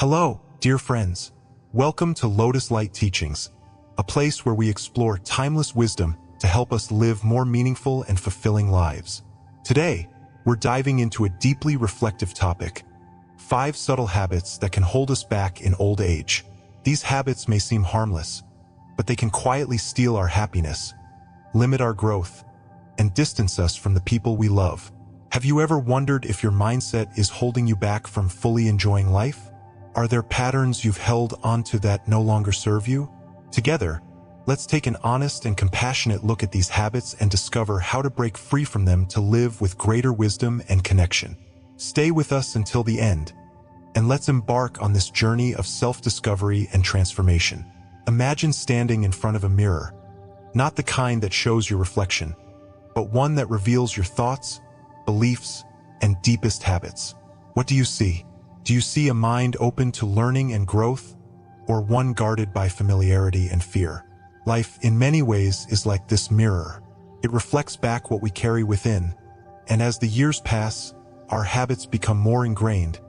Hello, dear friends. Welcome to Lotus Light Teachings, a place where we explore timeless wisdom to help us live more meaningful and fulfilling lives. Today, we're diving into a deeply reflective topic: 5 subtle habits that can hold us back in old age. These habits may seem harmless, but they can quietly steal our happiness, limit our growth, and distance us from the people we love. Have you ever wondered if your mindset is holding you back from fully enjoying life? Are there patterns you've held onto that no longer serve you? Together, let's take an honest and compassionate look at these habits and discover how to break free from them to live with greater wisdom and connection. Stay with us until the end, and let's embark on this journey of self-discovery and transformation. Imagine standing in front of a mirror, not the kind that shows your reflection, but one that reveals your thoughts, beliefs, and deepest habits. What do you see? Do you see a mind open to learning and growth, or one guarded by familiarity and fear? Life, in many ways, is like this mirror. It reflects back what we carry within, and as the years pass, our habits become more ingrained,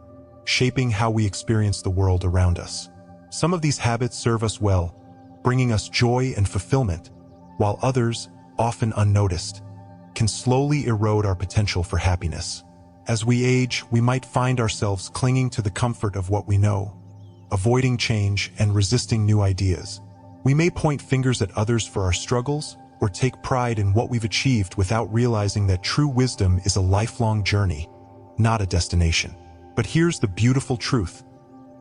shaping how we experience the world around us. Some of these habits serve us well, bringing us joy and fulfillment, while others, often unnoticed, can slowly erode our potential for happiness. As we age, we might find ourselves clinging to the comfort of what we know, avoiding change and resisting new ideas. We may point fingers at others for our struggles or take pride in what we've achieved without realizing that true wisdom is a lifelong journey, not a destination. But here's the beautiful truth.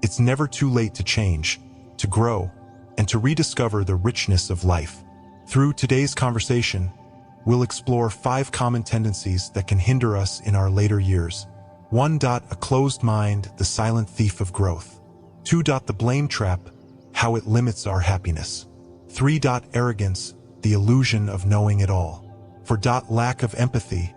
It's never too late to change, to grow, and to rediscover the richness of life. Through today's conversation, we'll explore 5 common tendencies that can hinder us in our later years. 1. A closed mind, the silent thief of growth. 2. The blame trap, how it limits our happiness. 3. Arrogance, the illusion of knowing it all. 4. Lack of empathy,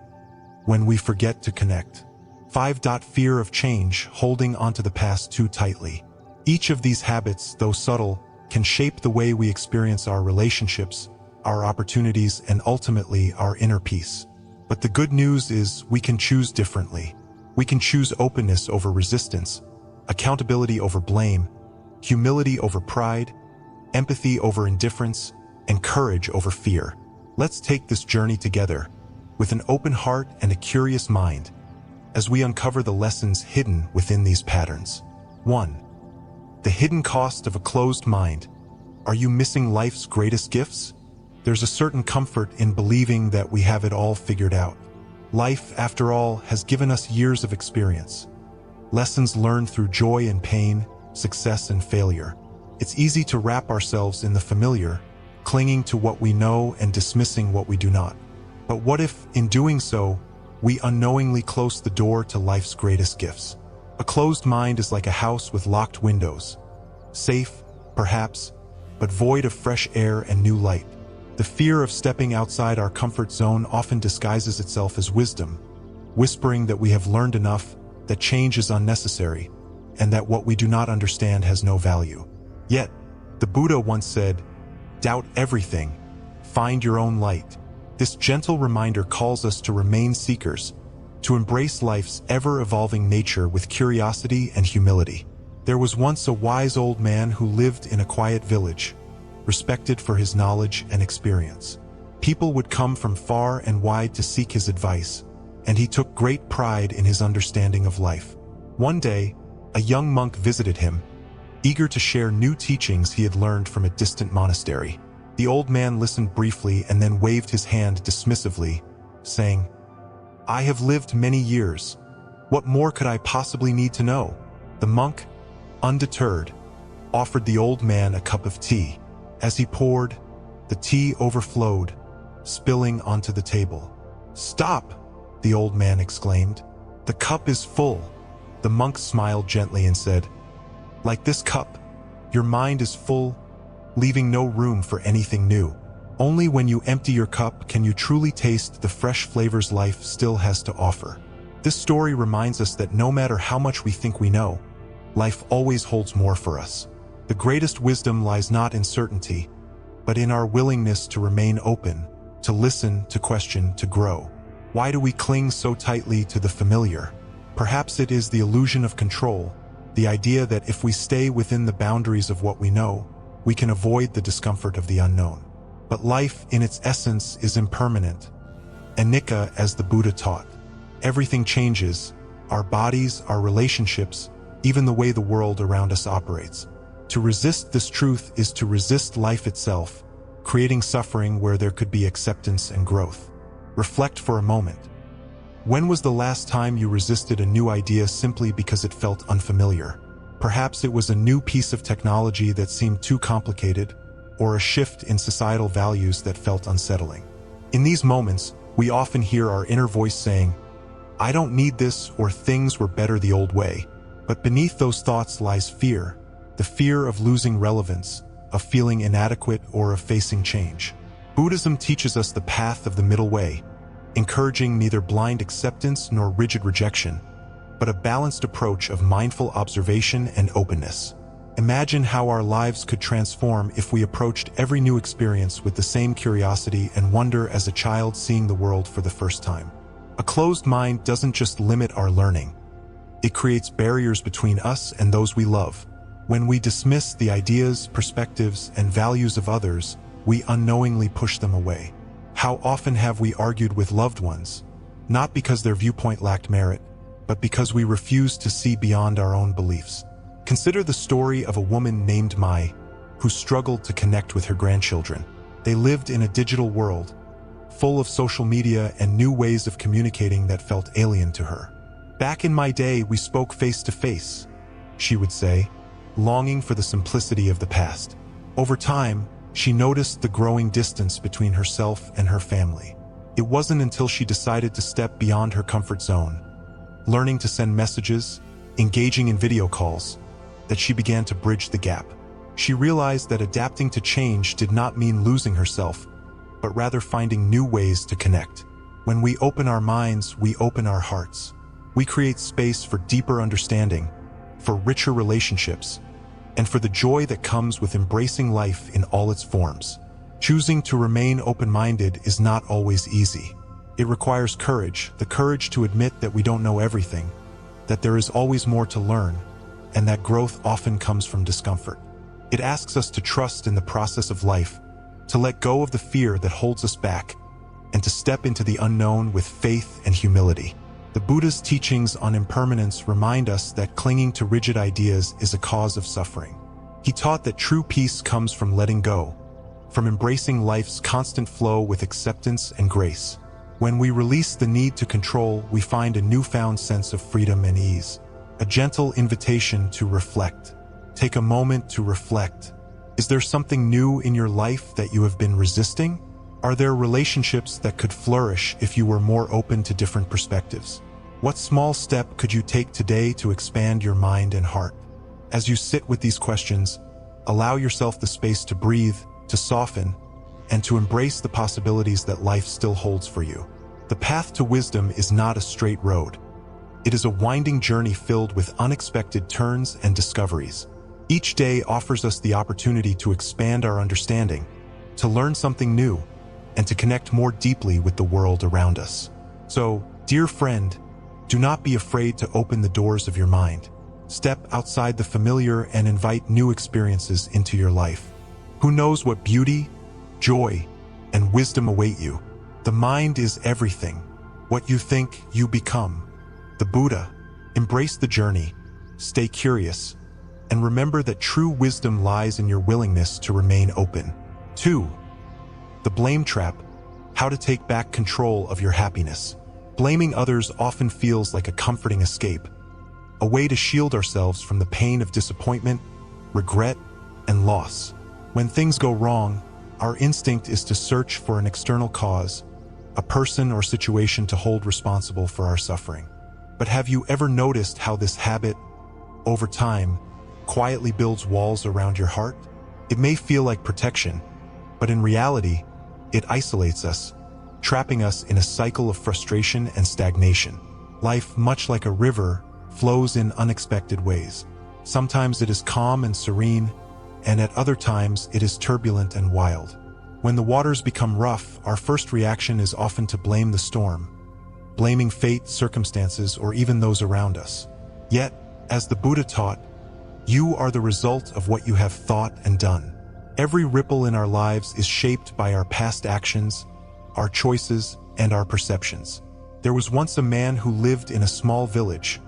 when we forget to connect. 5. Fear of change, holding onto the past too tightly. Each of these habits, though subtle, can shape the way we experience our relationships, our opportunities, and ultimately our inner peace. But the good news is we can choose differently. We can choose openness over resistance, accountability over blame, humility over pride, empathy over indifference, and courage over fear. Let's take this journey together, with an open heart and a curious mind, as we uncover the lessons hidden within these patterns. 1. The hidden cost of a closed mind. Are you missing life's greatest gifts? There's a certain comfort in believing that we have it all figured out. Life, after all, has given us years of experience. Lessons learned through joy and pain, success and failure. It's easy to wrap ourselves in the familiar, clinging to what we know and dismissing what we do not. But what if, in doing so, we unknowingly close the door to life's greatest gifts? A closed mind is like a house with locked windows. Safe, perhaps, but void of fresh air and new light. The fear of stepping outside our comfort zone often disguises itself as wisdom, whispering that we have learned enough, that change is unnecessary, and that what we do not understand has no value. Yet, the Buddha once said, "Doubt everything, find your own light." This gentle reminder calls us to remain seekers, to embrace life's ever-evolving nature with curiosity and humility. There was once a wise old man who lived in a quiet village, respected for his knowledge and experience. People would come from far and wide to seek his advice, and he took great pride in his understanding of life. One day, a young monk visited him, eager to share new teachings he had learned from a distant monastery. The old man listened briefly and then waved his hand dismissively, saying, "I have lived many years. What more could I possibly need to know?" The monk, undeterred, offered the old man a cup of tea. As he poured, the tea overflowed, spilling onto the table. "Stop!" the old man exclaimed. "The cup is full." The monk smiled gently and said, "Like this cup, your mind is full, leaving no room for anything new. Only when you empty your cup can you truly taste the fresh flavors life still has to offer." This story reminds us that no matter how much we think we know, life always holds more for us. The greatest wisdom lies not in certainty, but in our willingness to remain open, to listen, to question, to grow. Why do we cling so tightly to the familiar? Perhaps it is the illusion of control, the idea that if we stay within the boundaries of what we know, we can avoid the discomfort of the unknown. But life, in its essence, is impermanent. Anicca, as the Buddha taught. Everything changes, our bodies, our relationships, even the way the world around us operates. To resist this truth is to resist life itself, creating suffering where there could be acceptance and growth. Reflect for a moment. When was the last time you resisted a new idea simply because it felt unfamiliar? Perhaps it was a new piece of technology that seemed too complicated, or a shift in societal values that felt unsettling. In these moments, we often hear our inner voice saying, "I don't need this," or "things were better the old way." But beneath those thoughts lies fear, the fear of losing relevance, of feeling inadequate, or of facing change. Buddhism teaches us the path of the middle way, encouraging neither blind acceptance nor rigid rejection, but a balanced approach of mindful observation and openness. Imagine how our lives could transform if we approached every new experience with the same curiosity and wonder as a child seeing the world for the first time. A closed mind doesn't just limit our learning. It creates barriers between us and those we love. When we dismiss the ideas, perspectives, and values of others, we unknowingly push them away. How often have we argued with loved ones, not because their viewpoint lacked merit, but because we refused to see beyond our own beliefs? Consider the story of a woman named Mai, who struggled to connect with her grandchildren. They lived in a digital world, full of social media and new ways of communicating that felt alien to her. "Back in my day, we spoke face to face," she would say, longing for the simplicity of the past. Over time, she noticed the growing distance between herself and her family. It wasn't until she decided to step beyond her comfort zone, learning to send messages, engaging in video calls, that she began to bridge the gap. She realized that adapting to change did not mean losing herself, but rather finding new ways to connect. When we open our minds, we open our hearts. We create space for deeper understanding, for richer relationships, and for the joy that comes with embracing life in all its forms. Choosing to remain open-minded is not always easy. It requires courage, the courage to admit that we don't know everything, that there is always more to learn, and that growth often comes from discomfort. It asks us to trust in the process of life, to let go of the fear that holds us back, and to step into the unknown with faith and humility. The Buddha's teachings on impermanence remind us that clinging to rigid ideas is a cause of suffering. He taught that true peace comes from letting go, from embracing life's constant flow with acceptance and grace. When we release the need to control, we find a newfound sense of freedom and ease. A gentle invitation to reflect. Take a moment to reflect. Is there something new in your life that you have been resisting? Are there relationships that could flourish if you were more open to different perspectives? What small step could you take today to expand your mind and heart? As you sit with these questions, allow yourself the space to breathe, to soften, and to embrace the possibilities that life still holds for you. The path to wisdom is not a straight road. It is a winding journey filled with unexpected turns and discoveries. Each day offers us the opportunity to expand our understanding, to learn something new, and to connect more deeply with the world around us. So, dear friend, do not be afraid to open the doors of your mind. Step outside the familiar and invite new experiences into your life. Who knows what beauty, joy, and wisdom await you? The mind is everything. What you think, you become. The Buddha. Embrace the journey, stay curious, and remember that true wisdom lies in your willingness to remain open. 2. The blame trap. How to take back control of your happiness. Blaming others often feels like a comforting escape, a way to shield ourselves from the pain of disappointment, regret, and loss. When things go wrong, our instinct is to search for an external cause, a person or situation to hold responsible for our suffering. But have you ever noticed how this habit, over time, quietly builds walls around your heart? It may feel like protection, but in reality, it isolates us, trapping us in a cycle of frustration and stagnation. Life, much like a river, flows in unexpected ways. Sometimes it is calm and serene, and at other times it is turbulent and wild. When the waters become rough, our first reaction is often to blame the storm, blaming fate, circumstances, or even those around us. Yet, as the Buddha taught, You are the result of what you have thought and done. Every ripple in our lives is shaped by our past actions, our choices, and our perceptions. There was once a man who lived in a small village,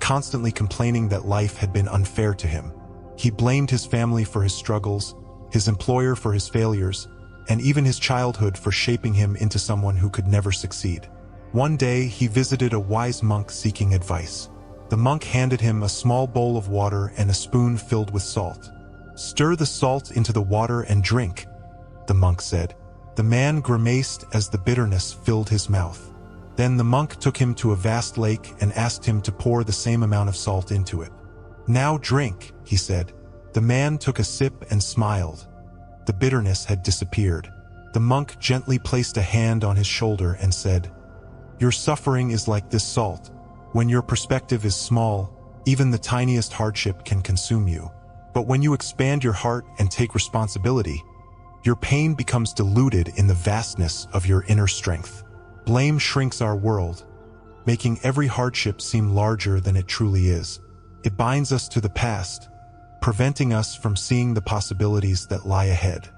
constantly complaining that life had been unfair to him. He blamed his family for his struggles, his employer for his failures, and even his childhood for shaping him into someone who could never succeed. One day, he visited a wise monk seeking advice. The monk handed him a small bowl of water and a spoon filled with salt. "Stir the salt into the water and drink," the monk said. The man grimaced as the bitterness filled his mouth. Then the monk took him to a vast lake and asked him to pour the same amount of salt into it. "Now drink," he said. The man took a sip and smiled. The bitterness had disappeared. The monk gently placed a hand on his shoulder and said, "Your suffering is like this salt. When your perspective is small, even the tiniest hardship can consume you. But when you expand your heart and take responsibility, your pain becomes diluted in the vastness of your inner strength." Blame shrinks our world, making every hardship seem larger than it truly is. It binds us to the past, preventing us from seeing the possibilities that lie ahead.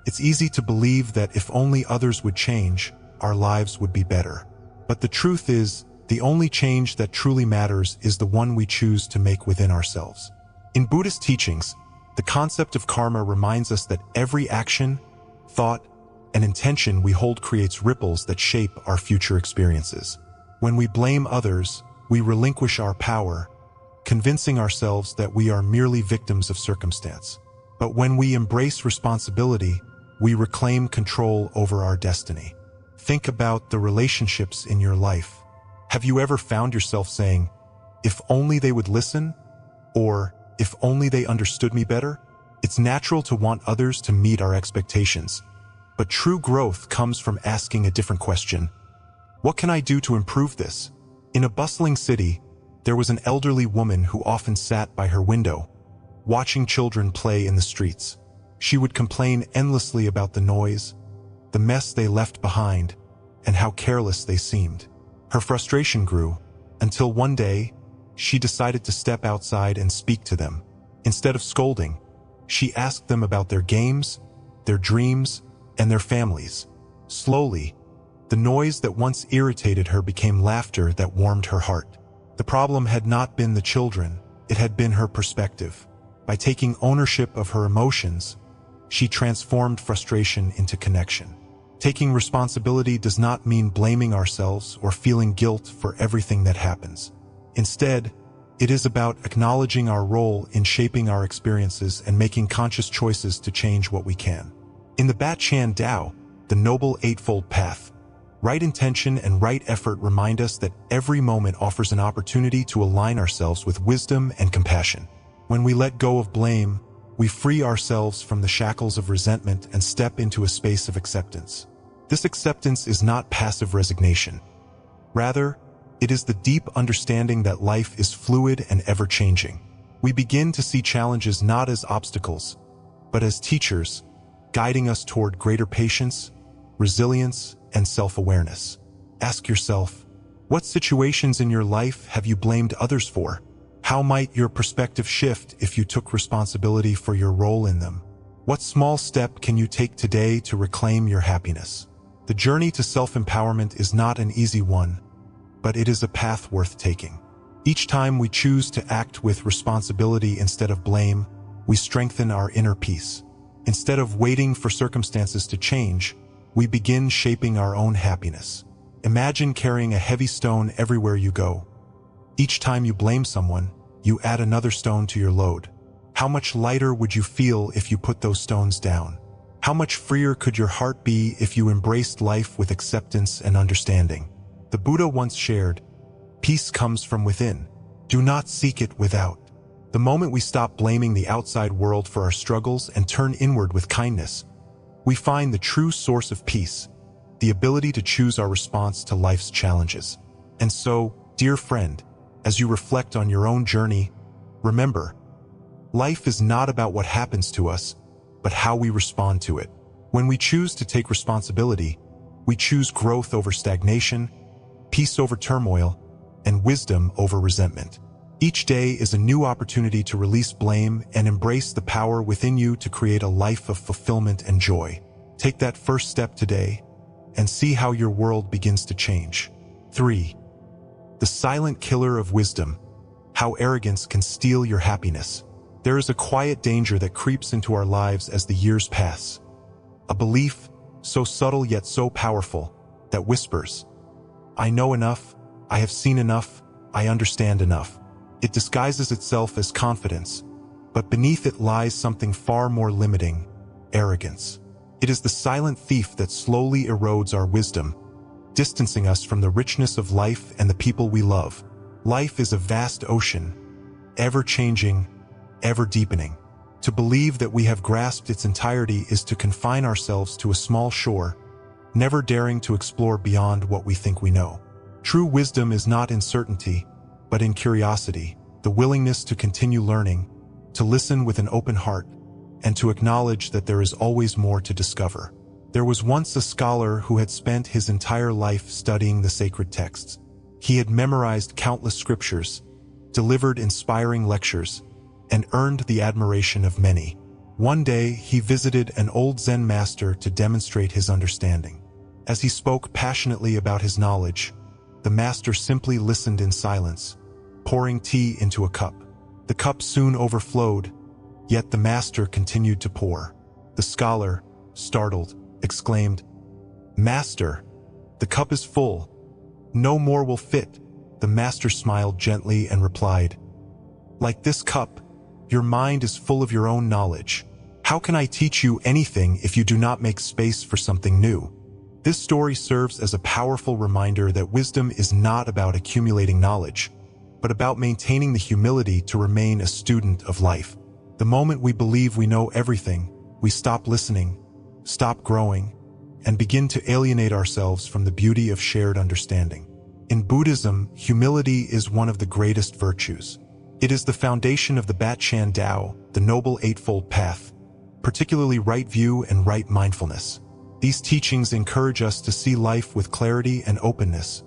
It's easy to believe that if only others would change, our lives would be better. But the truth is, the only change that truly matters is the one we choose to make within ourselves. In Buddhist teachings, the concept of karma reminds us that every action, thought, and intention we hold creates ripples that shape our future experiences. When we blame others, we relinquish our power, convincing ourselves that we are merely victims of circumstance. But when we embrace responsibility, we reclaim control over our destiny. Think about the relationships in your life. Have you ever found yourself saying, "If only they would listen," or "If only they understood me better"? It's natural to want others to meet our expectations, but true growth comes from asking a different question. What can I do to improve this? In a bustling city, there was an elderly woman who often sat by her window, watching children play in the streets. She would complain endlessly about the noise, the mess they left behind, and how careless they seemed. Her frustration grew, until one day, she decided to step outside and speak to them. Instead of scolding, she asked them about their games, their dreams, and their families. Slowly, the noise that once irritated her became laughter that warmed her heart. The problem had not been the children, it had been her perspective. By taking ownership of her emotions, she transformed frustration into connection. Taking responsibility does not mean blaming ourselves or feeling guilt for everything that happens. Instead, it is about acknowledging our role in shaping our experiences and making conscious choices to change what we can. In the Bat Chan Tao, the Noble Eightfold Path, right intention and right effort remind us that every moment offers an opportunity to align ourselves with wisdom and compassion. When we let go of blame, we free ourselves from the shackles of resentment and step into a space of acceptance. This acceptance is not passive resignation. Rather, it is the deep understanding that life is fluid and ever-changing. We begin to see challenges not as obstacles, but as teachers, guiding us toward greater patience, resilience, and self-awareness. Ask yourself, what situations in your life have you blamed others for? How might your perspective shift if you took responsibility for your role in them? What small step can you take today to reclaim your happiness? The journey to self-empowerment is not an easy one, but it is a path worth taking. Each time we choose to act with responsibility instead of blame, we strengthen our inner peace. Instead of waiting for circumstances to change, we begin shaping our own happiness. Imagine carrying a heavy stone everywhere you go. Each time you blame someone, you add another stone to your load. How much lighter would you feel if you put those stones down? How much freer could your heart be if you embraced life with acceptance and understanding? The Buddha once shared, "Peace comes from within. Do not seek it without." The moment we stop blaming the outside world for our struggles and turn inward with kindness, we find the true source of peace, the ability to choose our response to life's challenges. And so, dear friend, as you reflect on your own journey, remember, life is not about what happens to us, but how we respond to it. When we choose to take responsibility, we choose growth over stagnation, peace over turmoil, and wisdom over resentment. Each day is a new opportunity to release blame and embrace the power within you to create a life of fulfillment and joy. Take that first step today and see how your world begins to change. 3. The silent killer of wisdom. How arrogance can steal your happiness. There is a quiet danger that creeps into our lives as the years pass. A belief, so subtle yet so powerful, that whispers, "I know enough, I have seen enough, I understand enough." It disguises itself as confidence, but beneath it lies something far more limiting: arrogance. It is the silent thief that slowly erodes our wisdom, distancing us from the richness of life and the people we love. Life is a vast ocean, ever-changing, ever-deepening. To believe that we have grasped its entirety is to confine ourselves to a small shore, never daring to explore beyond what we think we know. True wisdom is not in certainty, but in curiosity, the willingness to continue learning, to listen with an open heart, and to acknowledge that there is always more to discover. There was once a scholar who had spent his entire life studying the sacred texts. He had memorized countless scriptures, delivered inspiring lectures, and earned the admiration of many. One day, he visited an old Zen master to demonstrate his understanding. As he spoke passionately about his knowledge, the master simply listened in silence, pouring tea into a cup. The cup soon overflowed, yet the master continued to pour. The scholar, startled, exclaimed, "Master, the cup is full. No more will fit." The master smiled gently and replied, "Like this cup, your mind is full of your own knowledge. How can I teach you anything if you do not make space for something new?" This story serves as a powerful reminder that wisdom is not about accumulating knowledge, but about maintaining the humility to remain a student of life. The moment we believe we know everything, we stop listening, stop growing, and begin to alienate ourselves from the beauty of shared understanding. In Buddhism, humility is one of the greatest virtues. It is the foundation of the Bat Chan Tao, the Noble Eightfold Path, particularly right view and right mindfulness. These teachings encourage us to see life with clarity and openness,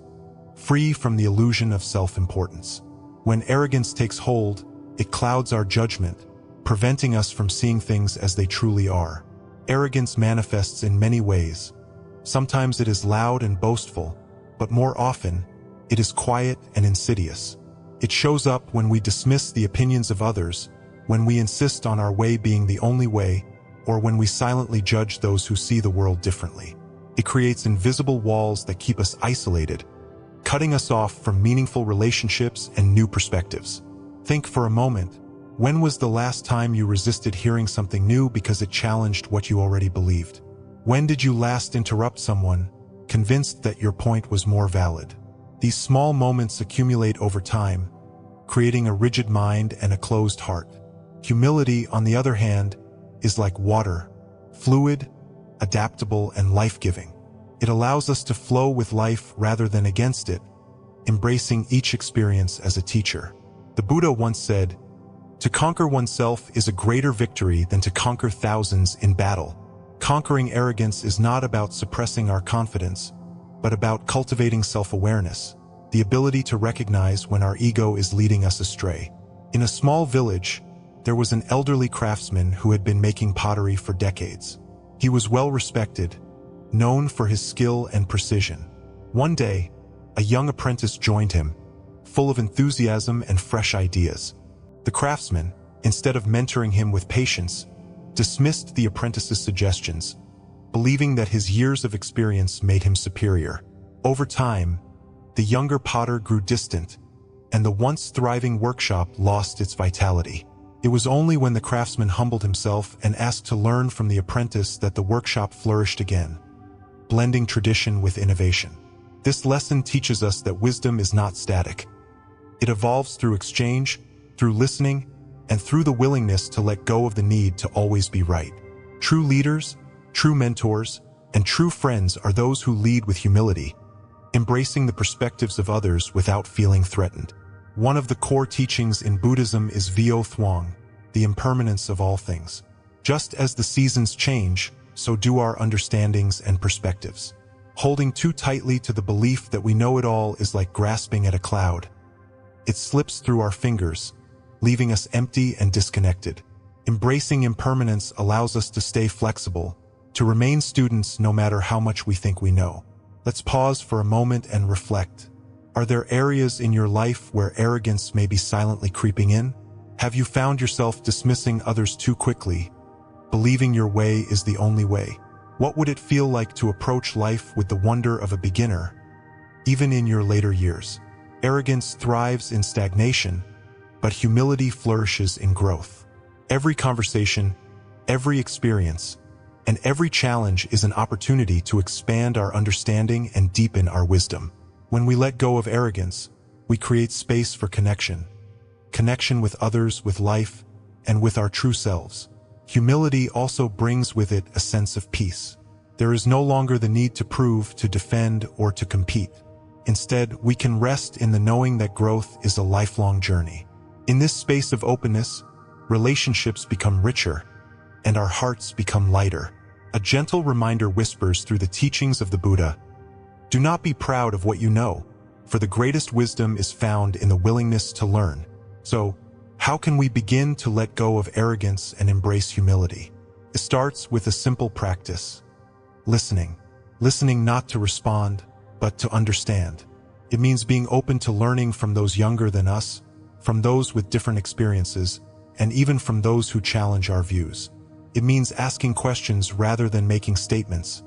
free from the illusion of self-importance. When arrogance takes hold, it clouds our judgment, preventing us from seeing things as they truly are. Arrogance manifests in many ways. Sometimes it is loud and boastful, but more often, it is quiet and insidious. It shows up when we dismiss the opinions of others, when we insist on our way being the only way, or when we silently judge those who see the world differently. It creates invisible walls that keep us isolated, cutting us off from meaningful relationships and new perspectives. Think for a moment, when was the last time you resisted hearing something new because it challenged what you already believed? When did you last interrupt someone, convinced that your point was more valid? These small moments accumulate over time, creating a rigid mind and a closed heart. Humility, on the other hand, is like water, fluid, adaptable, and life-giving. It allows us to flow with life rather than against it, embracing each experience as a teacher. The Buddha once said, "To conquer oneself is a greater victory than to conquer thousands in battle." Conquering arrogance is not about suppressing our confidence, but about cultivating self-awareness, the ability to recognize when our ego is leading us astray. In a small village, there was an elderly craftsman who had been making pottery for decades. He was well respected, known for his skill and precision. One day, a young apprentice joined him, full of enthusiasm and fresh ideas. The craftsman, instead of mentoring him with patience, dismissed the apprentice's suggestions, believing that his years of experience made him superior. Over time, the younger potter grew distant, and the once thriving workshop lost its vitality. It was only when the craftsman humbled himself and asked to learn from the apprentice that the workshop flourished again, blending tradition with innovation. This lesson teaches us that wisdom is not static. It evolves through exchange, through listening, and through the willingness to let go of the need to always be right. True leaders, true mentors, and true friends are those who lead with humility, embracing the perspectives of others without feeling threatened. One of the core teachings in Buddhism is Vio Thuong, the impermanence of all things. Just as the seasons change, so do our understandings and perspectives. Holding too tightly to the belief that we know it all is like grasping at a cloud. it slips through our fingers, leaving us empty and disconnected. Embracing impermanence allows us to stay flexible, to remain students no matter how much we think we know. Let's pause for a moment and reflect. Are there areas in your life where arrogance may be silently creeping in? Have you found yourself dismissing others too quickly, believing your way is the only way? What would it feel like to approach life with the wonder of a beginner, even in your later years? Arrogance thrives in stagnation, but humility flourishes in growth. Every conversation, every experience, and every challenge is an opportunity to expand our understanding and deepen our wisdom. When we let go of arrogance, we create space for connection with others, with life, and with our true selves. Humility also brings with it a sense of peace. There is no longer the need to prove, to defend, or to compete. Instead, we can rest in the knowing that growth is a lifelong journey. In this space of openness, relationships become richer, and our hearts become lighter. A gentle reminder whispers through the teachings of the Buddha, "Do not be proud of what you know, for the greatest wisdom is found in the willingness to learn." So, how can we begin to let go of arrogance and embrace humility? It starts with a simple practice: listening. Listening not to respond, but to understand. It means being open to learning from those younger than us, from those with different experiences, and even from those who challenge our views. It means asking questions rather than making statements,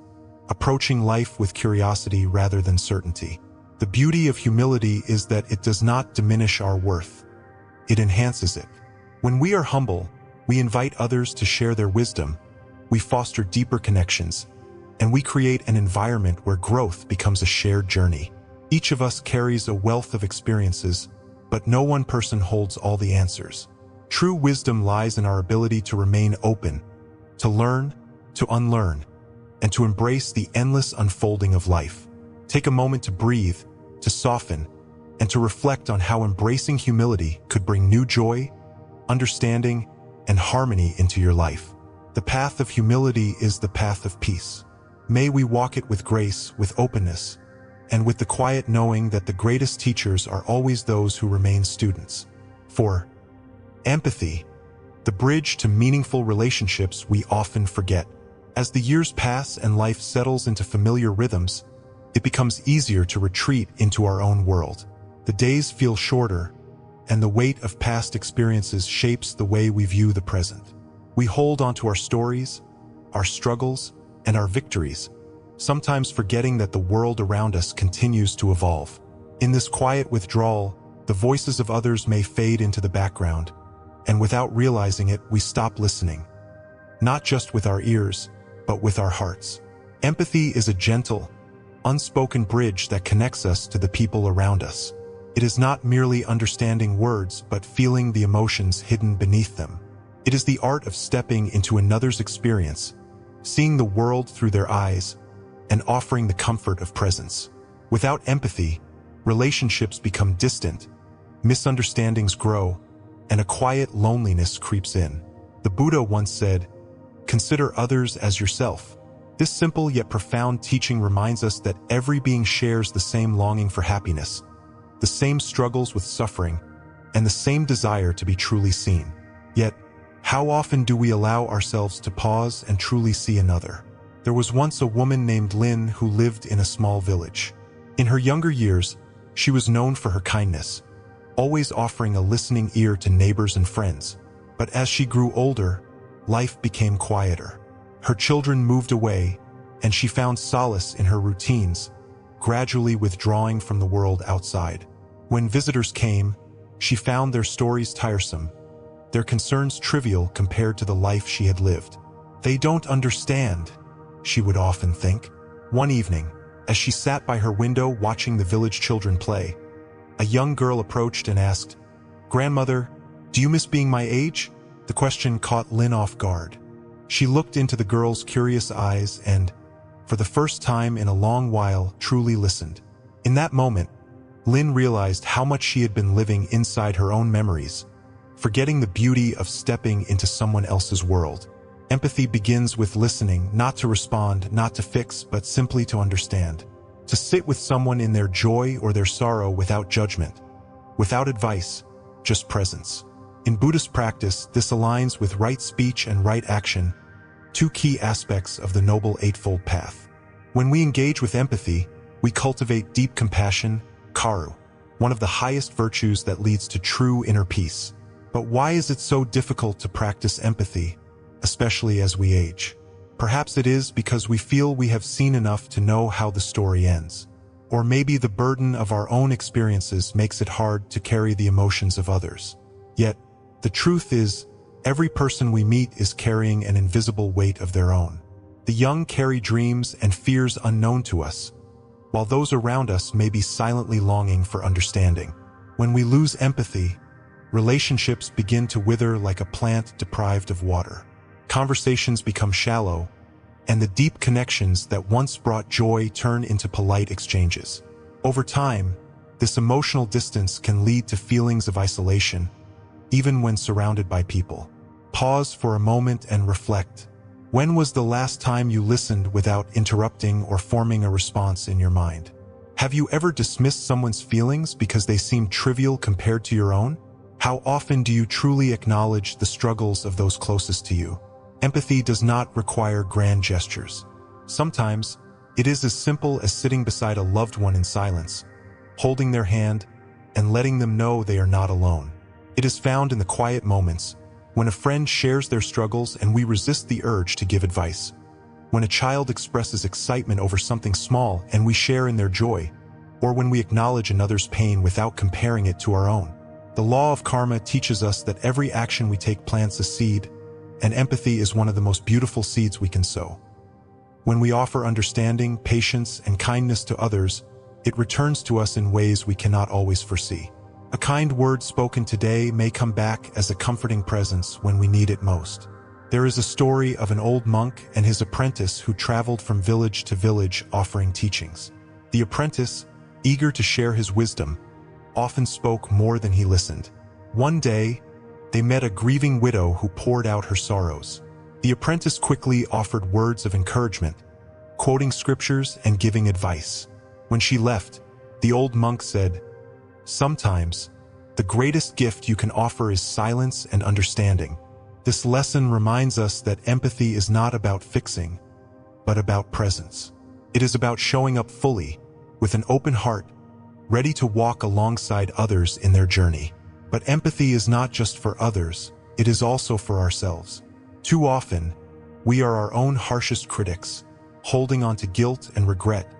approaching life with curiosity rather than certainty. The beauty of humility is that it does not diminish our worth. It enhances it. When we are humble, we invite others to share their wisdom, we foster deeper connections, and we create an environment where growth becomes a shared journey. Each of us carries a wealth of experiences, but no one person holds all the answers. True wisdom lies in our ability to remain open, to learn, to unlearn, and to embrace the endless unfolding of life. Take a moment to breathe, to soften, and to reflect on how embracing humility could bring new joy, understanding, and harmony into your life. The path of humility is the path of peace. May we walk it with grace, with openness, and with the quiet knowing that the greatest teachers are always those who remain students. 4. Empathy, the bridge to meaningful relationships we often forget. As the years pass and life settles into familiar rhythms, it becomes easier to retreat into our own world. The days feel shorter, and the weight of past experiences shapes the way we view the present. We hold onto our stories, our struggles, and our victories, sometimes forgetting that the world around us continues to evolve. In this quiet withdrawal, the voices of others may fade into the background, and without realizing it, we stop listening. Not just with our ears, but with our hearts. Empathy is a gentle, unspoken bridge that connects us to the people around us. It is not merely understanding words, but feeling the emotions hidden beneath them. It is the art of stepping into another's experience, seeing the world through their eyes, and offering the comfort of presence. Without empathy, relationships become distant, misunderstandings grow, and a quiet loneliness creeps in. The Buddha once said, "Consider others as yourself." This simple yet profound teaching reminds us that every being shares the same longing for happiness, the same struggles with suffering, and the same desire to be truly seen. Yet, how often do we allow ourselves to pause and truly see another? There was once a woman named Lin who lived in a small village. In her younger years, she was known for her kindness, always offering a listening ear to neighbors and friends. But as she grew older, life became quieter. Her children moved away, and she found solace in her routines, gradually withdrawing from the world outside. When visitors came, she found their stories tiresome, their concerns trivial compared to the life she had lived. "They don't understand," she would often think. One evening, as she sat by her window watching the village children play, a young girl approached and asked, "Grandmother, do you miss being my age?" The question caught Lin off guard. She looked into the girl's curious eyes and, for the first time in a long while, truly listened. In that moment, Lin realized how much she had been living inside her own memories, forgetting the beauty of stepping into someone else's world. Empathy begins with listening, not to respond, not to fix, but simply to understand. To sit with someone in their joy or their sorrow without judgment. without advice, just presence. In Buddhist practice, this aligns with right speech and right action, two key aspects of the Noble Eightfold Path. When we engage with empathy, we cultivate deep compassion, karu, one of the highest virtues that leads to true inner peace. But why is it so difficult to practice empathy, especially as we age? Perhaps it is because we feel we have seen enough to know how the story ends. Or maybe the burden of our own experiences makes it hard to carry the emotions of others. Yet, the truth is, every person we meet is carrying an invisible weight of their own. The young carry dreams and fears unknown to us, while those around us may be silently longing for understanding. When we lose empathy, relationships begin to wither like a plant deprived of water. Conversations become shallow, and the deep connections that once brought joy turn into polite exchanges. Over time, this emotional distance can lead to feelings of isolation, even when surrounded by people. Pause for a moment and reflect. When was the last time you listened without interrupting or forming a response in your mind? Have you ever dismissed someone's feelings because they seem trivial compared to your own? How often do you truly acknowledge the struggles of those closest to you? Empathy does not require grand gestures. Sometimes, it is as simple as sitting beside a loved one in silence, holding their hand, and letting them know they are not alone. It is found in the quiet moments, when a friend shares their struggles and we resist the urge to give advice. When a child expresses excitement over something small and we share in their joy, or when we acknowledge another's pain without comparing it to our own. The law of karma teaches us that every action we take plants a seed, and empathy is one of the most beautiful seeds we can sow. When we offer understanding, patience, and kindness to others, it returns to us in ways we cannot always foresee. A kind word spoken today may come back as a comforting presence when we need it most. There is a story of an old monk and his apprentice who traveled from village to village offering teachings. The apprentice, eager to share his wisdom, often spoke more than he listened. One day, they met a grieving widow who poured out her sorrows. The apprentice quickly offered words of encouragement, quoting scriptures and giving advice. When she left, the old monk said, "Sometimes, the greatest gift you can offer is silence and understanding." This lesson reminds us that empathy is not about fixing, but about presence. It is about showing up fully, with an open heart, ready to walk alongside others in their journey. But empathy is not just for others, it is also for ourselves. Too often, we are our own harshest critics, holding on to guilt and regret,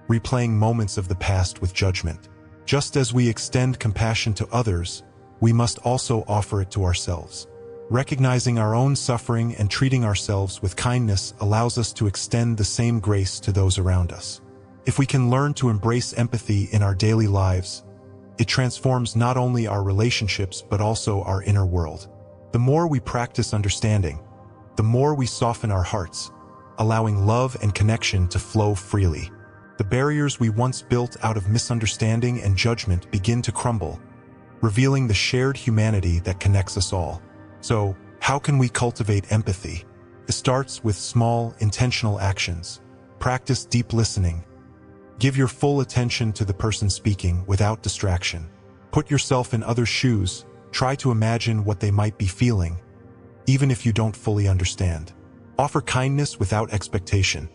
replaying moments of the past with judgment. Just as we extend compassion to others, we must also offer it to ourselves. Recognizing our own suffering and treating ourselves with kindness allows us to extend the same grace to those around us. If we can learn to embrace empathy in our daily lives, it transforms not only our relationships but also our inner world. The more we practice understanding, the more we soften our hearts, allowing love and connection to flow freely. The barriers we once built out of misunderstanding and judgment begin to crumble, revealing the shared humanity that connects us all. So, how can we cultivate empathy? It starts with small, intentional actions. Practice deep listening. Give your full attention to the person speaking without distraction. Put yourself in others' shoes. Try to imagine what they might be feeling, even if you don't fully understand. Offer kindness without expectation,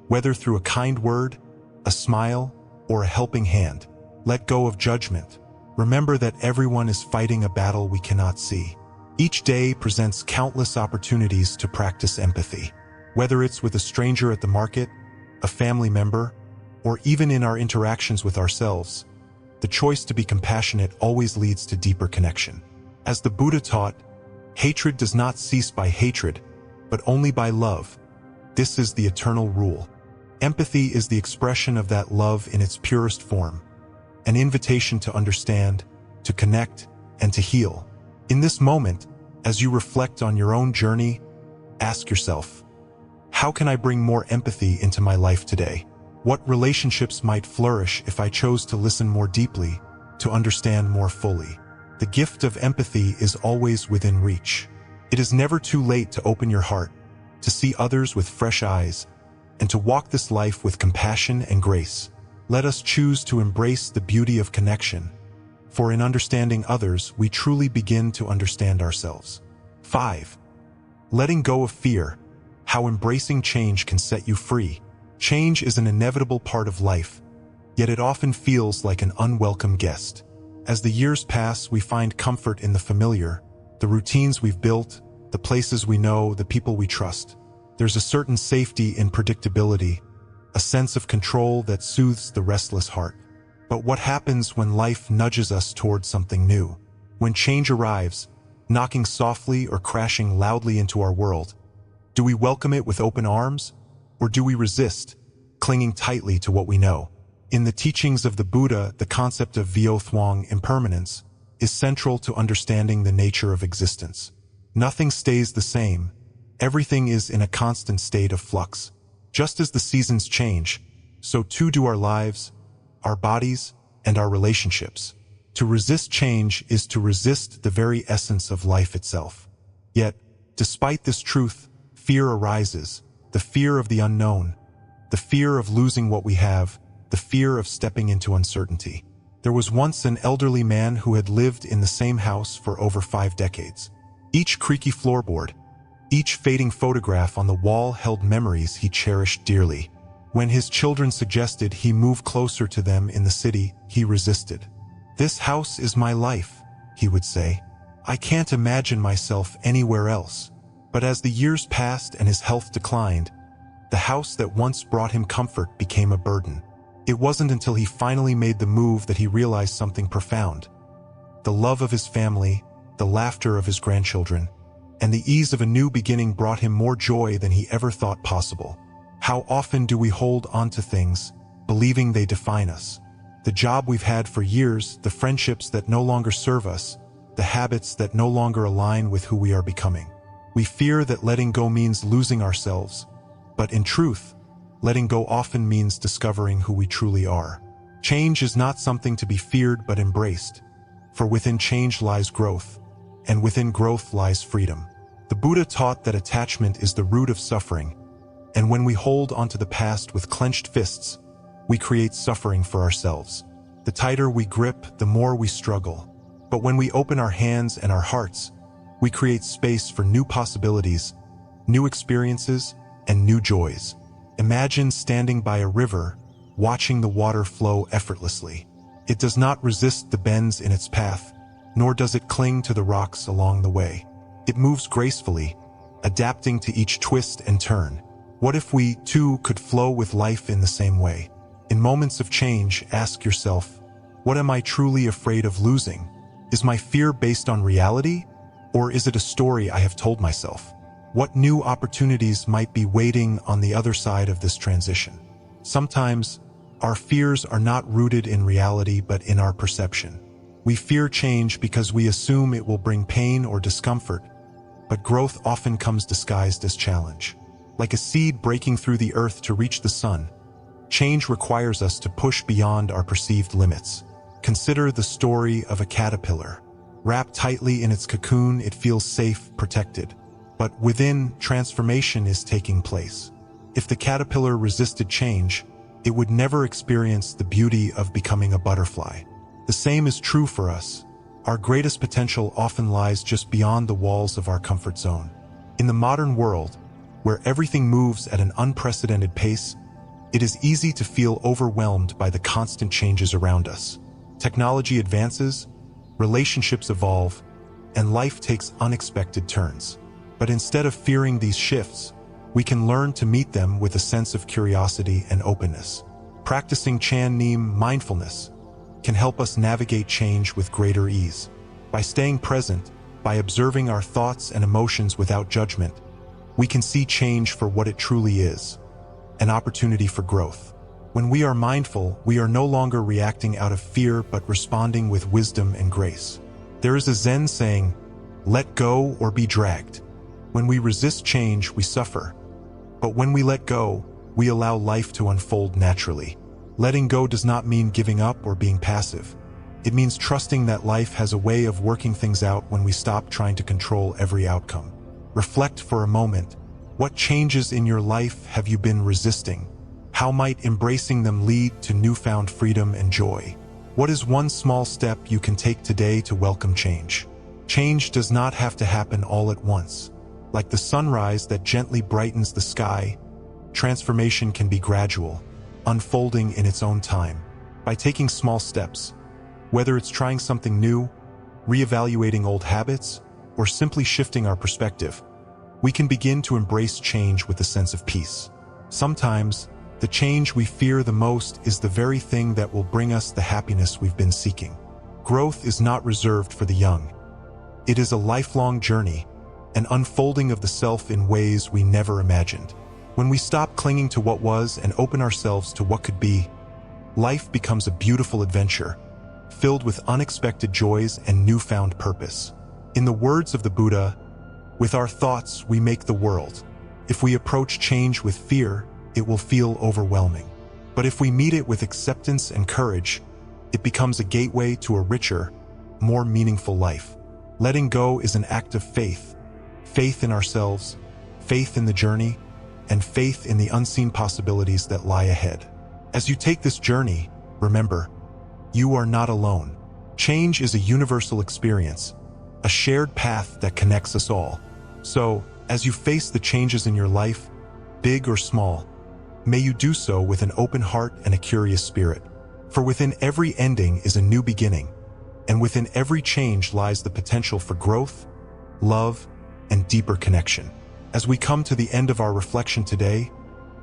whether through a kind word, a smile, or a helping hand. Let go of judgment. Remember that everyone is fighting a battle we cannot see. Each day presents countless opportunities to practice empathy, whether it's with a stranger at the market, a family member, or even in our interactions with ourselves. The choice to be compassionate always leads to deeper connection. As the Buddha taught, hatred does not cease by hatred, but only by love. This is the eternal rule. Empathy is the expression of that love in its purest form, an invitation to understand, to connect, and to heal. In this moment, as you reflect on your own journey, ask yourself, how can I bring more empathy into my life today? What relationships might flourish if I chose to listen more deeply, to understand more fully? The gift of empathy is always within reach. It is never too late to open your heart, to see others with fresh eyes, and to walk this life with compassion and grace. Let us choose to embrace the beauty of connection, for in understanding others, we truly begin to understand ourselves. 5. Letting go of fear. How embracing change can set you free. Change is an inevitable part of life, yet it often feels like an unwelcome guest. As the years pass, we find comfort in the familiar, the routines we've built, the places we know, the people we trust. There's a certain safety in predictability, a sense of control that soothes the restless heart. But what happens when life nudges us towards something new? When change arrives, knocking softly or crashing loudly into our world, do we welcome it with open arms? Or do we resist, clinging tightly to what we know? In the teachings of the Buddha, the concept of vio-thwang, impermanence, is central to understanding the nature of existence. Nothing stays the same. Everything is in a constant state of flux. Just as the seasons change, so too do our lives, our bodies, and our relationships. To resist change is to resist the very essence of life itself. Yet, despite this truth, fear arises, the fear of the unknown, the fear of losing what we have, the fear of stepping into uncertainty. There was once an elderly man who had lived in the same house for over 5 decades. Each creaky floorboard, each fading photograph on the wall held memories he cherished dearly. When his children suggested he move closer to them in the city, he resisted. "This house is my life," he would say. "I can't imagine myself anywhere else." But as the years passed and his health declined, the house that once brought him comfort became a burden. It wasn't until he finally made the move that he realized something profound. The love of his family, the laughter of his grandchildren, and the ease of a new beginning brought him more joy than he ever thought possible. How often do we hold on to things, believing they define us? The job we've had for years, the friendships that no longer serve us, the habits that no longer align with who we are becoming. We fear that letting go means losing ourselves, but in truth, letting go often means discovering who we truly are. Change is not something to be feared but embraced, for within change lies growth, and within growth lies freedom. The Buddha taught that attachment is the root of suffering, and when we hold onto the past with clenched fists, we create suffering for ourselves. The tighter we grip, the more we struggle. But when we open our hands and our hearts, we create space for new possibilities, new experiences, and new joys. Imagine standing by a river, watching the water flow effortlessly. It does not resist the bends in its path, nor does it cling to the rocks along the way. It moves gracefully, adapting to each twist and turn. What if we, too, could flow with life in the same way? In moments of change, ask yourself, what am I truly afraid of losing? Is my fear based on reality, or is it a story I have told myself? What new opportunities might be waiting on the other side of this transition? Sometimes, our fears are not rooted in reality but in our perception. We fear change because we assume it will bring pain or discomfort, but growth often comes disguised as challenge. Like a seed breaking through the earth to reach the sun, change requires us to push beyond our perceived limits. Consider the story of a caterpillar. Wrapped tightly in its cocoon, it feels safe, protected. But within, transformation is taking place. If the caterpillar resisted change, it would never experience the beauty of becoming a butterfly. The same is true for us. Our greatest potential often lies just beyond the walls of our comfort zone. In the modern world, where everything moves at an unprecedented pace, it is easy to feel overwhelmed by the constant changes around us. Technology advances, relationships evolve, and life takes unexpected turns. But instead of fearing these shifts, we can learn to meet them with a sense of curiosity and openness. Practicing Chan Neem mindfulness can help us navigate change with greater ease. By staying present, by observing our thoughts and emotions without judgment, we can see change for what it truly is, an opportunity for growth. When we are mindful, we are no longer reacting out of fear but responding with wisdom and grace. There is a Zen saying, "Let go or be dragged." When we resist change, we suffer. But when we let go, we allow life to unfold naturally. Letting go does not mean giving up or being passive. It means trusting that life has a way of working things out when we stop trying to control every outcome. Reflect for a moment. What changes in your life have you been resisting? How might embracing them lead to newfound freedom and joy? What is one small step you can take today to welcome change? Change does not have to happen all at once. Like the sunrise that gently brightens the sky, transformation can be gradual, unfolding in its own time. By taking small steps, whether it's trying something new, reevaluating old habits, or simply shifting our perspective, we can begin to embrace change with a sense of peace. Sometimes, the change we fear the most is the very thing that will bring us the happiness we've been seeking. Growth is not reserved for the young. It is a lifelong journey, an unfolding of the self in ways we never imagined. When we stop clinging to what was and open ourselves to what could be, life becomes a beautiful adventure, filled with unexpected joys and newfound purpose. In the words of the Buddha, "With our thoughts we make the world. If we approach change with fear, it will feel overwhelming. But if we meet it with acceptance and courage, it becomes a gateway to a richer, more meaningful life." Letting go is an act of faith. Faith in ourselves, faith in the journey, and faith in the unseen possibilities that lie ahead. As you take this journey, remember, you are not alone. Change is a universal experience, a shared path that connects us all. So, as you face the changes in your life, big or small, may you do so with an open heart and a curious spirit. For within every ending is a new beginning, and within every change lies the potential for growth, love, and deeper connection. As we come to the end of our reflection today,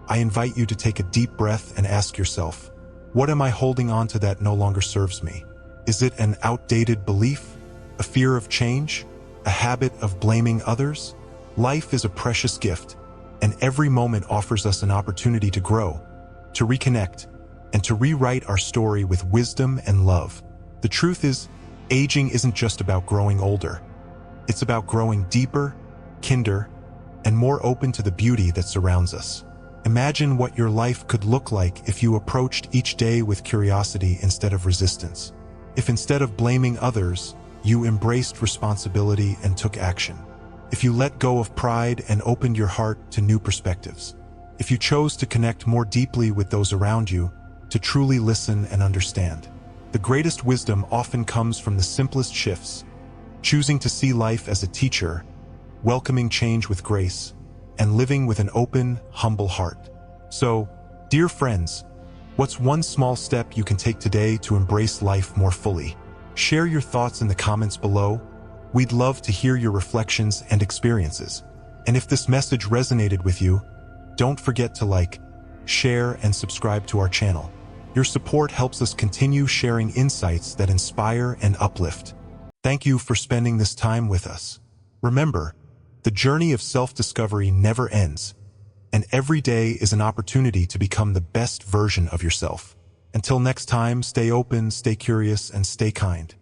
I invite you to take a deep breath and ask yourself, what am I holding on to that no longer serves me? Is it an outdated belief, a fear of change, a habit of blaming others? Life is a precious gift, and every moment offers us an opportunity to grow, to reconnect, and to rewrite our story with wisdom and love. The truth is, aging isn't just about growing older. It's about growing deeper, kinder, and more open to the beauty that surrounds us. Imagine what your life could look like if you approached each day with curiosity instead of resistance. If instead of blaming others, you embraced responsibility and took action. If you let go of pride and opened your heart to new perspectives. If you chose to connect more deeply with those around you, to truly listen and understand. The greatest wisdom often comes from the simplest shifts, choosing to see life as a teacher, welcoming change with grace, and living with an open, humble heart. So, dear friends, what's one small step you can take today to embrace life more fully? Share your thoughts in the comments below. We'd love to hear your reflections and experiences. And if this message resonated with you, don't forget to like, share, and subscribe to our channel. Your support helps us continue sharing insights that inspire and uplift. Thank you for spending this time with us. Remember, the journey of self-discovery never ends, and every day is an opportunity to become the best version of yourself. Until next time, stay open, stay curious, and stay kind.